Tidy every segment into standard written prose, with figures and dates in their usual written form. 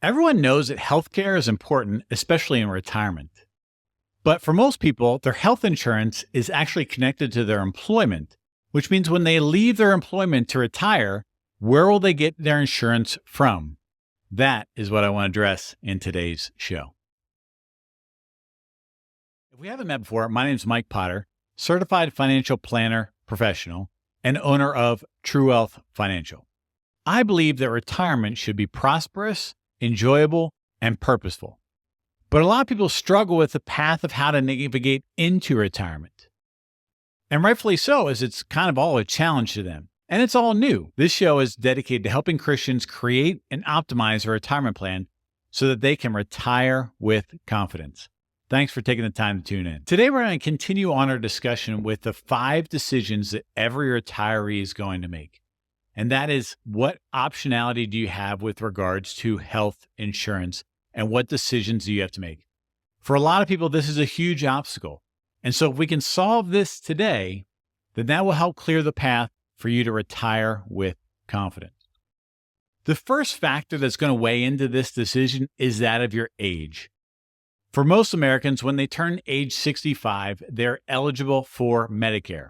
Everyone knows that healthcare is important, especially in retirement. But for most people, their health insurance is actually connected to their employment, which means when they leave their employment to retire, where will they get their insurance from? That is what I want to address in today's show. If we haven't met before, my name is Mike Potter, certified financial planner professional and owner of True Wealth Financial. I believe that retirement should be prosperous, enjoyable, and purposeful. But a lot of people struggle with the path of how to navigate into retirement. And rightfully so, as it's kind of all a challenge to them. And it's all new. This show is dedicated to helping Christians create and optimize a retirement plan so that they can retire with confidence. Thanks for taking the time to tune in. Today, we're going to continue on our discussion with the 5 decisions that every retiree is going to make. And that is, what optionality do you have with regards to health insurance and what decisions do you have to make? For a lot of people, this is a huge obstacle. And so if we can solve this today, then that will help clear the path for you to retire with confidence. The first factor that's going to weigh into this decision is that of your age. For most Americans, when they turn age 65, they're eligible for Medicare.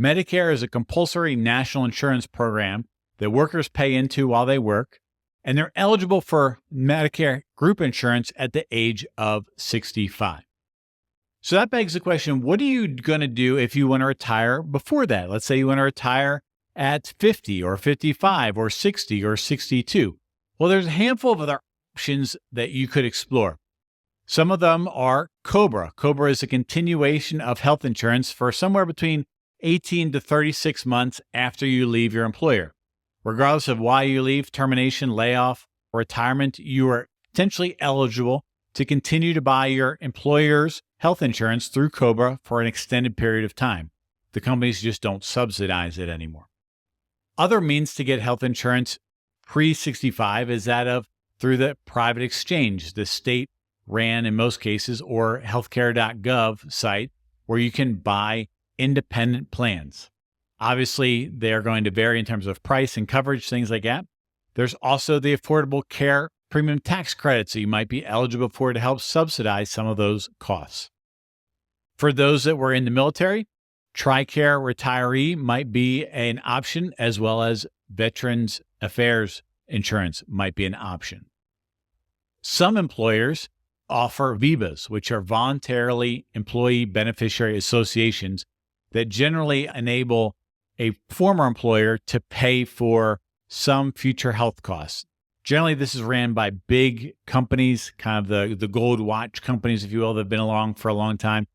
Medicare is a compulsory national insurance program that workers pay into while they work, and they're eligible for Medicare group insurance at the age of 65. So that begs the question, what are you going to do if you want to retire before that? Let's say you want to retire at 50 or 55 or 60 or 62. Well, there's a handful of other options that you could explore. Some of them are COBRA. COBRA is a continuation of health insurance for somewhere between 18 to 36 months after you leave your employer. Regardless of why you leave, termination, layoff, or retirement, you are potentially eligible to continue to buy your employer's health insurance through COBRA for an extended period of time. The companies just don't subsidize it anymore. Other means to get health insurance pre-65 is that of through the private exchange, the state ran in most cases, or healthcare.gov site, where you can buy independent plans. Obviously, they're going to vary in terms of price and coverage, things like that. There's also the Affordable Care Premium Tax Credits that you might be eligible for to help subsidize some of those costs. For those that were in the military, TRICARE Retiree might be an option, as well as Veterans Affairs Insurance might be an option. Some employers offer VEBAs, which are voluntarily employee beneficiary associations that generally enable a former employer to pay for some future health costs. Generally, this is ran by big companies, kind of the gold watch companies, if you will, that have been along for a long time.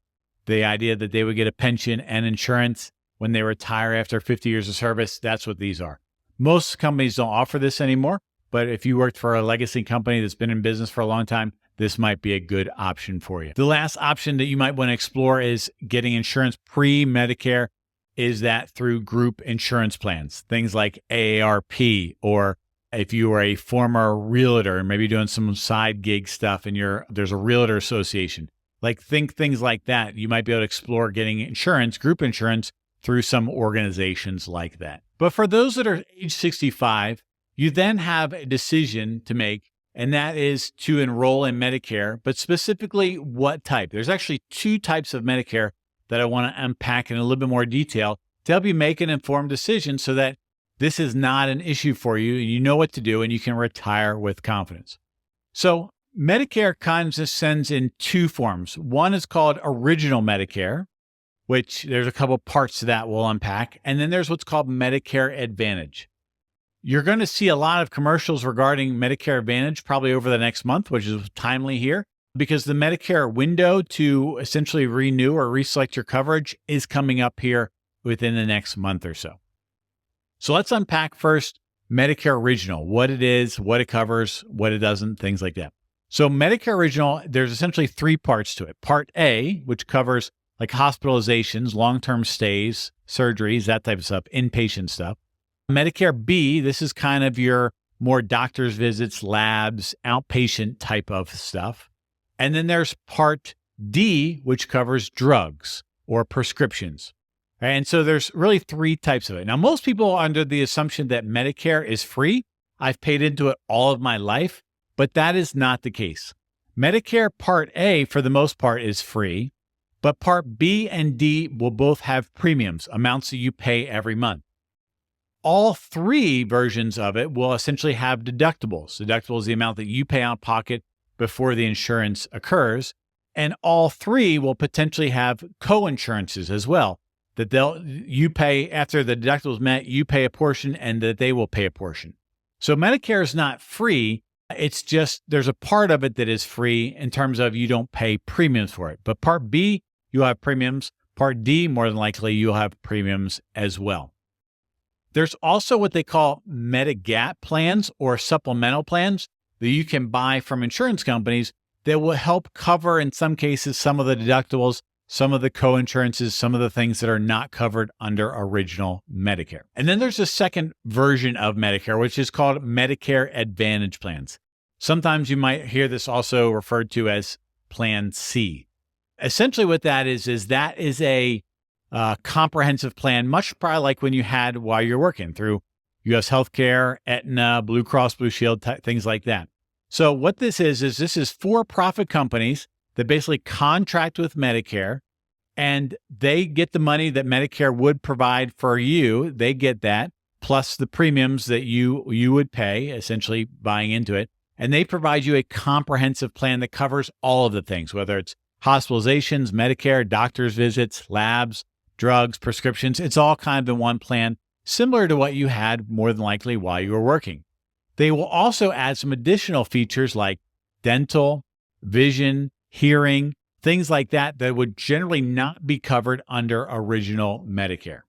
The idea that they would get a pension and insurance when they retire after 50 years of service, that's what these are. Most companies don't offer this anymore, but if you worked for a legacy company that's been in business for a long time, this might be a good option for you. The last option that you might want to explore is getting insurance pre-Medicare, is that through group insurance plans, things like AARP, or if you are a former realtor and maybe doing some side gig stuff and there's a realtor association, think things like that. You might be able to explore getting insurance, group insurance, through some organizations like that. But for those that are age 65, you then have a decision to make, and that is to enroll in Medicare, but specifically what type. There's actually 2 types of Medicare that I want to unpack in a little bit more detail to help you make an informed decision so that this is not an issue for you and you know what to do and you can retire with confidence. So Medicare condescends in 2 forms. One is called Original Medicare, which there's a couple parts to that we'll unpack. And then there's what's called Medicare Advantage. You're going to see a lot of commercials regarding Medicare Advantage probably over the next month, which is timely here, because the Medicare window to essentially renew or reselect your coverage is coming up here within the next month or so. So let's unpack first Medicare Original, what it is, what it covers, what it doesn't, things like that. So Medicare Original, there's essentially 3 parts to it. Part A, which covers like hospitalizations, long-term stays, surgeries, that type of stuff, inpatient stuff. Medicare B, this is kind of your more doctor's visits, labs, outpatient type of stuff. And then there's Part D, which covers drugs or prescriptions. And so there's really 3 types of it. Now, most people are under the assumption that Medicare is free. I've paid into it all of my life. but that is not the case. Medicare Part A, for the most part, is free, but Part B and D will both have premiums, amounts that you pay every month. All three versions of it will essentially have deductibles. Deductible is the amount that you pay out of pocket before the insurance occurs. And all three will potentially have co-insurances as well, that you pay after the deductible is met, you pay a portion and that they will pay a portion. So Medicare is not free. It's just there's a part of it that is free in terms of you don't pay premiums for it. But Part B, you'll have premiums. Part D, more than likely, you'll have premiums as well. There's also what they call Medigap plans or supplemental plans that you can buy from insurance companies that will help cover, in some cases, some of the deductibles, some of the co-insurances, some of the things that are not covered under original Medicare. And then there's a second version of Medicare, which is called Medicare Advantage plans. Sometimes you might hear this also referred to as Plan C. Essentially what that is that is a comprehensive plan, much probably like when you had while you're working through U.S. Healthcare, Aetna, Blue Cross Blue Shield, things like that. So what this is this is for-profit companies that basically contract with Medicare, and they get the money that Medicare would provide for you. They get that, plus the premiums that you would pay, essentially buying into it. And they provide you a comprehensive plan that covers all of the things, whether it's hospitalizations, Medicare, doctor's visits, labs, drugs, prescriptions. It's all kind of in one plan, similar to what you had more than likely while you were working. They will also add some additional features like dental, vision, hearing, things like that that would generally not be covered under original Medicare.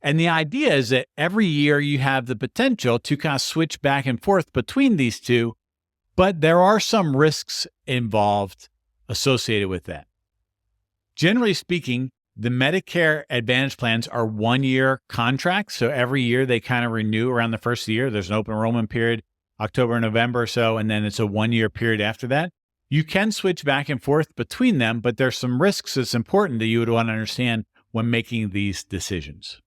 And the idea is that every year you have the potential to kind of switch back and forth between these two, but there are some risks involved associated with that. Generally speaking, the Medicare Advantage plans are one-year contracts. So every year they kind of renew around the first of the year. There's an open enrollment period, October, November or so, and then it's a one-year period after that. You can switch back and forth between them, but there's some risks that's important that you would want to understand when making these decisions.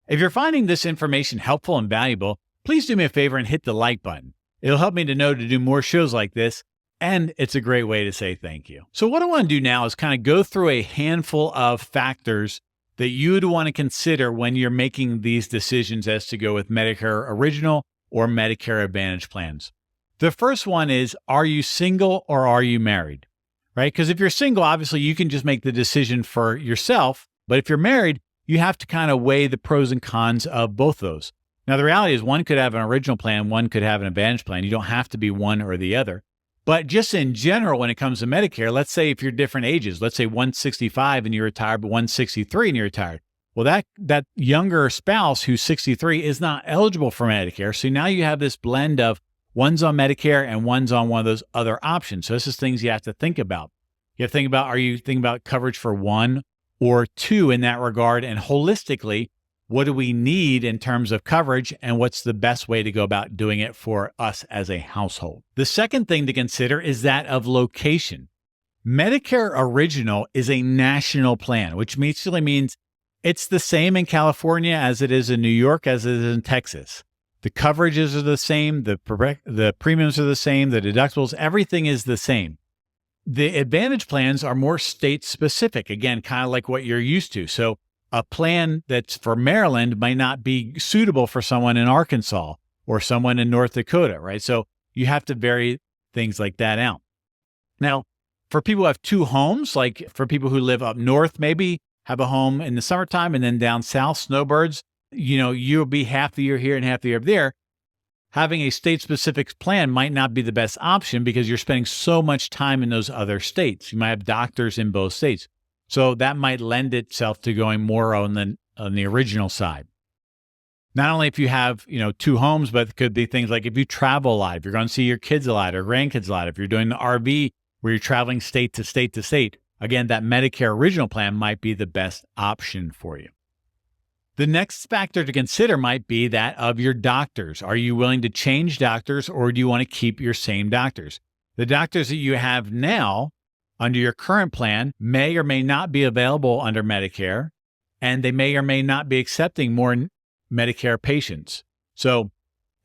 If you're finding this information helpful and valuable, please do me a favor and hit the like button. It'll help me to know to do more shows like this, and it's a great way to say thank you. So what I want to do now is kind of go through a handful of factors that you would want to consider when you're making these decisions as to go with Medicare Original or Medicare Advantage plans. The first one is, are you single or are you married? Right? Because if you're single, obviously you can just make the decision for yourself. But if you're married, you have to kind of weigh the pros and cons of both those. Now, the reality is one could have an original plan, one could have an advantage plan. You don't have to be one or the other. But just in general, when it comes to Medicare, let's say if you're different ages, let's say 165 and you're retired, but 163 and you're retired. Well, that younger spouse who's 63 is not eligible for Medicare. So now you have this blend of one's on Medicare and one's on one of those other options. So this is things you have to think about. You have to think about, are you thinking about coverage for one or two in that regard? And holistically, what do we need in terms of coverage and what's the best way to go about doing it for us as a household? The second thing to consider is that of location. Medicare Original is a national plan, which basically means it's the same in California as it is in New York, as it is in Texas. The coverages are the same, the premiums are the same, the deductibles, everything is the same. The advantage plans are more state specific, again, kind of like what you're used to. So a plan that's for Maryland might not be suitable for someone in Arkansas or someone in North Dakota, right? So you have to vary things like that out. Now, for people who have two homes, like for people who live up north, maybe have a home in the summertime and then down south, snowbirds, you'll be half the year here and half the year there. Having a state-specific plan might not be the best option because you're spending so much time in those other states. You might have doctors in both states. So that might lend itself to going more on the original side. Not only if you have, two homes, but it could be things like if you travel a lot, if you're going to see your kids a lot or grandkids a lot, if you're doing the RV where you're traveling state to state to state, again, that Medicare Original plan might be the best option for you. The next factor to consider might be that of your doctors. Are you willing to change doctors or do you want to keep your same doctors? The doctors that you have now under your current plan may or may not be available under Medicare, and they may or may not be accepting more Medicare patients. So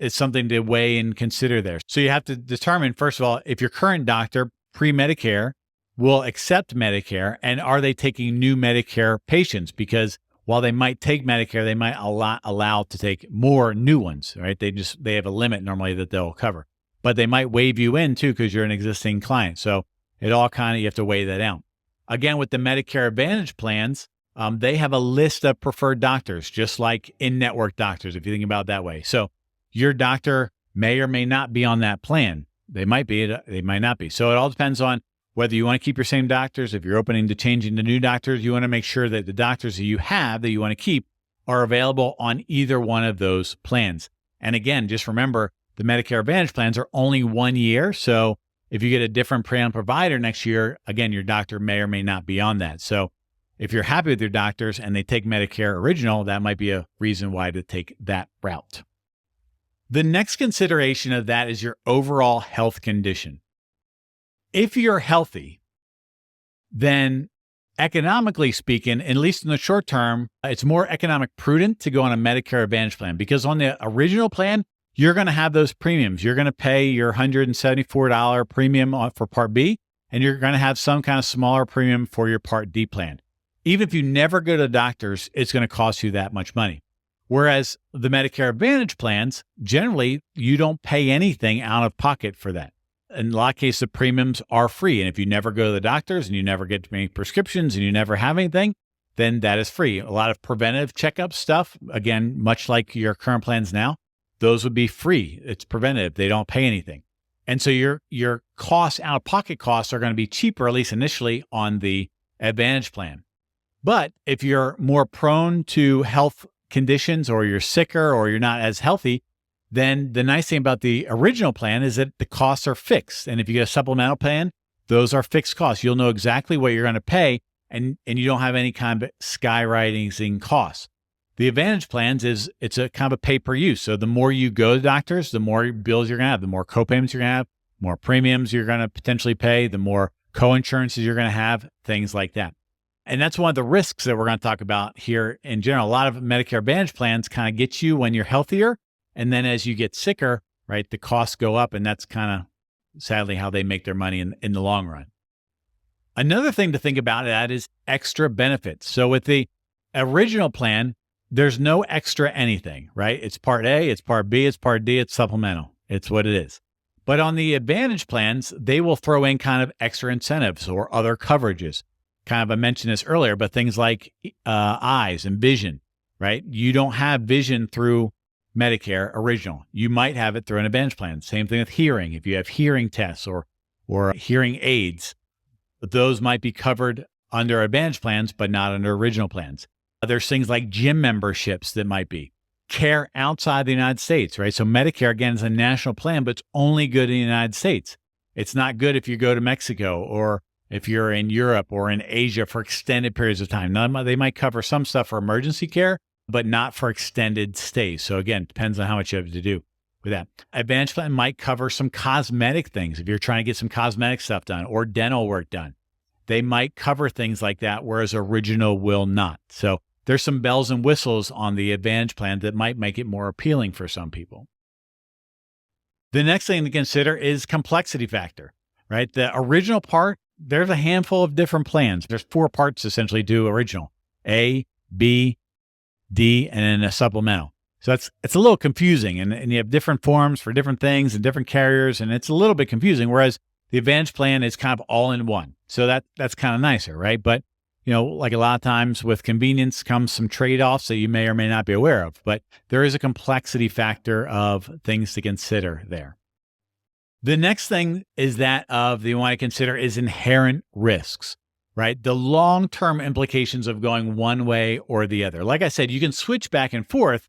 is something to weigh and consider there. So you have to determine, first of all, if your current doctor, pre-Medicare, will accept Medicare, and are they taking new Medicare patients? Because while they might take Medicare, they might allow to take more new ones, right? They have a limit normally that they'll cover, but they might waive you in too because you're an existing client. So it all you have to weigh that out. Again, with the Medicare Advantage plans, they have a list of preferred doctors, just like in-network doctors, if you think about it that way. So your doctor may or may not be on that plan. They might be, they might not be. So it all depends on whether you want to keep your same doctors. If you're opening to changing to new doctors, you want to make sure that the doctors that you have that you want to keep are available on either one of those plans. And again, just remember, the Medicare Advantage plans are only 1 year. So if you get a different plan provider next year, again, your doctor may or may not be on that. So if you're happy with your doctors and they take Medicare Original, that might be a reason why to take that route. The next consideration of that is your overall health condition. If you're healthy, then economically speaking, at least in the short term, it's more economic prudent to go on a Medicare Advantage plan, because on the original plan, you're going to have those premiums. You're going to pay your $174 premium for Part B, and you're going to have some kind of smaller premium for your Part D plan. Even if you never go to doctors, it's going to cost you that much money. Whereas the Medicare Advantage plans, generally, you don't pay anything out of pocket for that. In a lot of cases, the premiums are free. And if you never go to the doctors and you never get any prescriptions and you never have anything, then that is free. A lot of preventive checkup stuff, again, much like your current plans now, those would be free. It's preventative. They don't pay anything. And so your costs, out-of-pocket costs, are going to be cheaper, at least initially, on the Advantage plan. But if you're more prone to health conditions, or you're sicker, or you're not as healthy, then the nice thing about the original plan is that the costs are fixed. And if you get a supplemental plan, those are fixed costs. You'll know exactly what you're going to pay, and you don't have any kind of skyrocketing costs. The Advantage plans it's a kind of a pay-per-use. So the more you go to doctors, the more bills you're going to have, the more co-payments you're going to have, more premiums you're going to potentially pay, the more co-insurances you're going to have, things like that. And that's one of the risks that we're going to talk about here in general. A lot of Medicare Advantage plans kind of get you when you're healthier. And then as you get sicker, right, the costs go up. And that's kind of sadly how they make their money in the long run. Another thing to think about that is extra benefits. So with the original plan, there's no extra anything, right? It's Part A, it's Part B, it's Part D, it's supplemental. It's what it is. But on the Advantage plans, they will throw in kind of extra incentives or other coverages. Kind of, I mentioned this earlier, but things like eyes and vision, right? You don't have vision through Medicare Original. You might have it through an Advantage plan. Same thing with hearing. If you have hearing tests or hearing aids, those might be covered under Advantage plans, but not under Original plans. There's things like gym memberships that might be care outside the United States, right? So Medicare, again, is a national plan, but it's only good in the United States. It's not good if you go to Mexico or if you're in Europe or in Asia for extended periods of time. Now, they might cover some stuff for emergency care, but not for extended stays. So again, depends on how much you have to do with that. Advantage plan might cover some cosmetic things. If you're trying to get some cosmetic stuff done or dental work done, they might cover things like that, whereas Original will not. So there's some bells and whistles on the Advantage plan that might make it more appealing for some people. The next thing to consider is complexity factor, right? The Original part, there's a handful of different plans. There's 4 parts essentially to Original: A, B, D, and then a supplemental. So it's a little confusing, and you have different forms for different things and different carriers, and it's a little bit confusing, whereas the Advantage plan is kind of all in one. So that's kind of nicer, right? But, like a lot of times with convenience comes some trade-offs that you may or may not be aware of, but there is a complexity factor of things to consider there. The next thing is that you want to consider is inherent risks, right? The long-term implications of going one way or the other. Like I said, you can switch back and forth,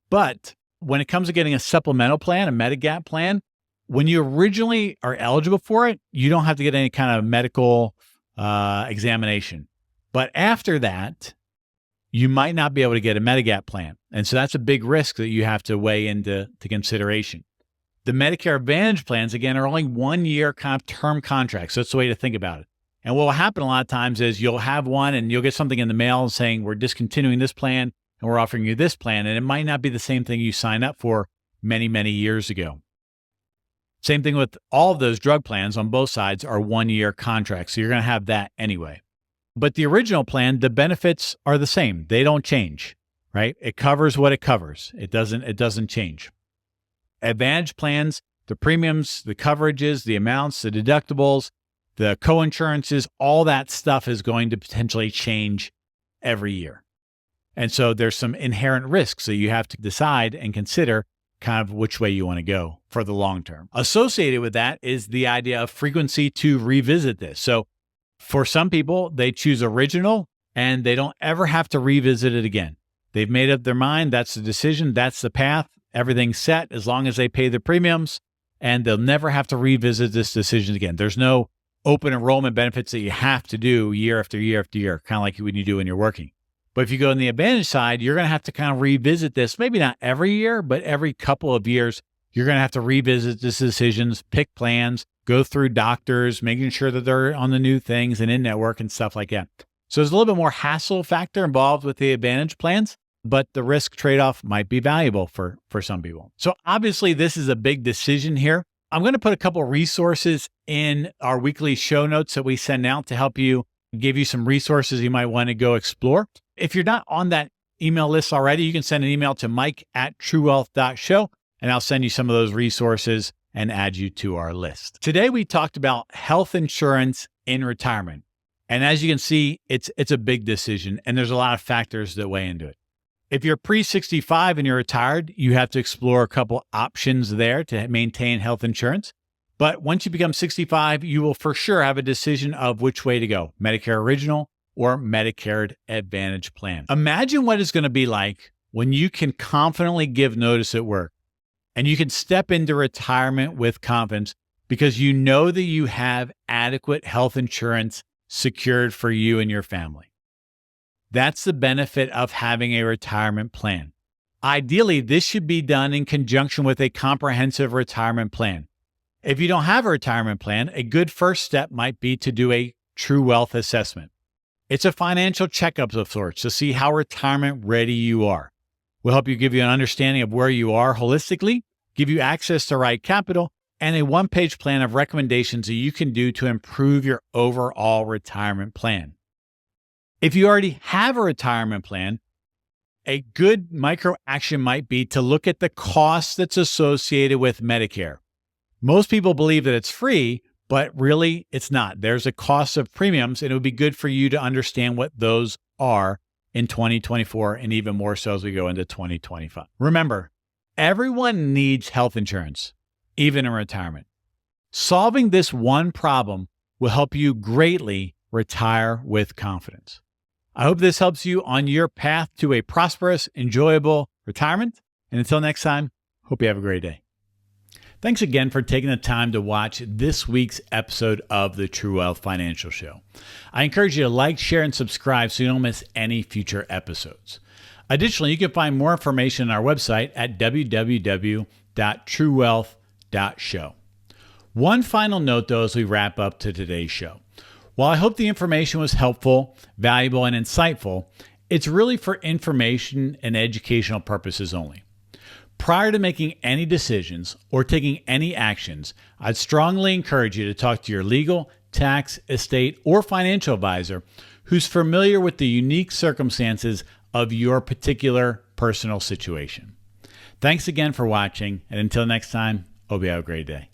but when it comes to getting a supplemental plan, a Medigap plan, when you originally are eligible for it, you don't have to get any kind of medical examination. But after that, you might not be able to get a Medigap plan. And so that's a big risk that you have to weigh into consideration. The Medicare Advantage plans, again, are only 1 year kind of term contracts. So that's the way to think about it. And what will happen a lot of times is you'll have one and you'll get something in the mail saying, we're discontinuing this plan and we're offering you this plan. And it might not be the same thing you sign up for many, many years ago. Same thing with all of those drug plans on both sides are 1-year contracts. So you're going to have that anyway. But the original plan, the benefits are the same. They don't change, right? It covers what it covers. It doesn't change. Advantage plans, the premiums, the coverages, the amounts, the deductibles, the co-insurances, all that stuff is going to potentially change every year. And so there's some inherent risks that you have to decide and consider kind of which way you want to go for the long term. Associated with that is the idea of frequency to revisit this. So for some people, they choose original and they don't ever have to revisit it again. They've made up their mind. That's the decision. That's the path. Everything's set as long as they pay the premiums, and they'll never have to revisit this decision again. There's no open enrollment benefits that you have to do year after year after year, kind of like when you do when you're working. But if you go on the Advantage side, you're going to have to kind of revisit this, maybe not every year, but every couple of years, you're going to have to revisit these decisions, pick plans, go through doctors, making sure that they're on the new things and in network and stuff like that. So there's a little bit more hassle factor involved with the Advantage plans, but the risk trade-off might be valuable for some people. So obviously, this is a big decision here. I'm going to put a couple of resources in our weekly show notes that we send out to help you, give you some resources you might want to go explore. If you're not on that email list already, you can send an email to mike@truewealth.show, and I'll send you some of those resources and add you to our list. Today, we talked about health insurance in retirement. And as you can see, it's a big decision, and there's a lot of factors that weigh into it. If you're pre-65 and you're retired, you have to explore a couple options there to maintain health insurance. But once you become 65, you will for sure have a decision of which way to go, Medicare Original or Medicare Advantage plan. Imagine what it's going to be like when you can confidently give notice at work and you can step into retirement with confidence because you know that you have adequate health insurance secured for you and your family. That's the benefit of having a retirement plan. Ideally, this should be done in conjunction with a comprehensive retirement plan. If you don't have a retirement plan, a good first step might be to do a True Wealth assessment. It's a financial checkup of sorts to see how retirement ready you are. We'll help you give you an understanding of where you are holistically, give you access to right capital, and a one-page plan of recommendations that you can do to improve your overall retirement plan. If you already have a retirement plan, a good micro action might be to look at the cost that's associated with Medicare. Most people believe that it's free, but really it's not. There's a cost of premiums, and it would be good for you to understand what those are in 2024 and even more so as we go into 2025. Remember, everyone needs health insurance, even in retirement. Solving this one problem will help you greatly retire with confidence. I hope this helps you on your path to a prosperous, enjoyable retirement. And until next time, hope you have a great day. Thanks again for taking the time to watch this week's episode of the True Wealth Financial Show. I encourage you to like, share, and subscribe so you don't miss any future episodes. Additionally, you can find more information on our website at www.truewealth.show. One final note, though, as we wrap up to today's show. While I hope the information was helpful, valuable, and insightful, it's really for information and educational purposes only. Prior to making any decisions or taking any actions, I'd strongly encourage you to talk to your legal, tax, estate, or financial advisor who's familiar with the unique circumstances of your particular personal situation. Thanks again for watching, and until next time, hope you have a great day.